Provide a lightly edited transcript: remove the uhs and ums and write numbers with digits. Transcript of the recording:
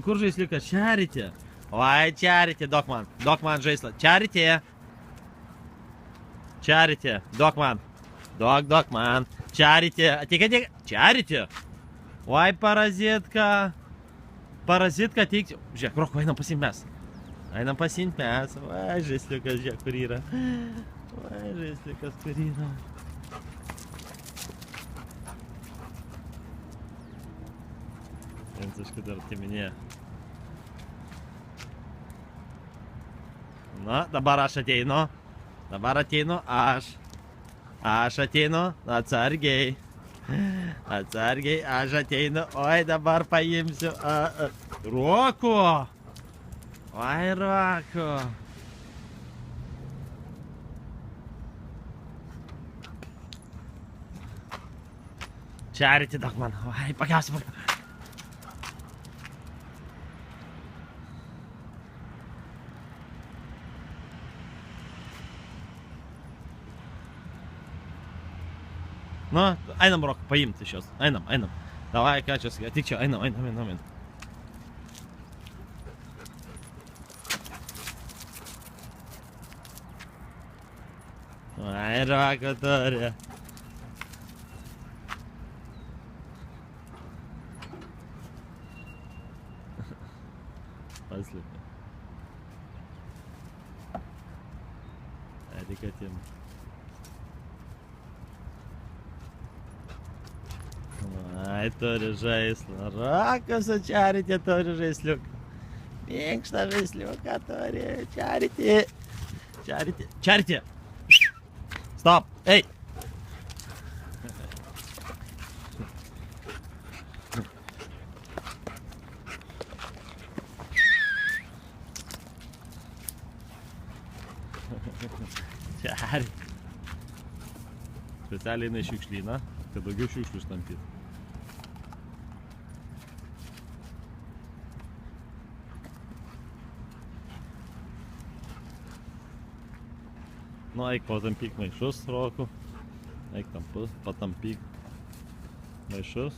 Kur žaisliukas? Čerite. Oi, čerite, duok man žaislą. Čerite. Čerite, duok man. Duok man. Čerite. Ateik. Čerite. Oi, parazitka. Parazitka, ateik. Žiūrėk, Roko, einam pasiimt mes. Einam pasiimt mes. Oi, žaisliukas, žiūrėk, kur yra. Oi, žaisliukas, kur yra. Vienciškai dar atiminėja. Na, dabar aš ateinu. Dabar ateinu aš. Aš ateinu. Atsargiai. Atsargiai, aš ateinu. Oi, dabar paimsiu. Roko. Oi, Roko. Čerite, duok man. Oi, pakiausiu. Nu, einam, Roko, paimti iš jos. Einam. Davai, ką čia, atik čia, einam. Ai, Roko turi. Paslėpė. Ai, tik atim. Ai, turi žaislą. Rokas su Čerite turi žaisliuką. Minkštą žaisliuką turi. Čerite. Stop. Ei. Čerite. Specialiai eina į šiukšlyną, kad daugiau šiukšlių ištampytų. Nu, eik patampyk maišus, Roku. Eik tam patampyk maišus.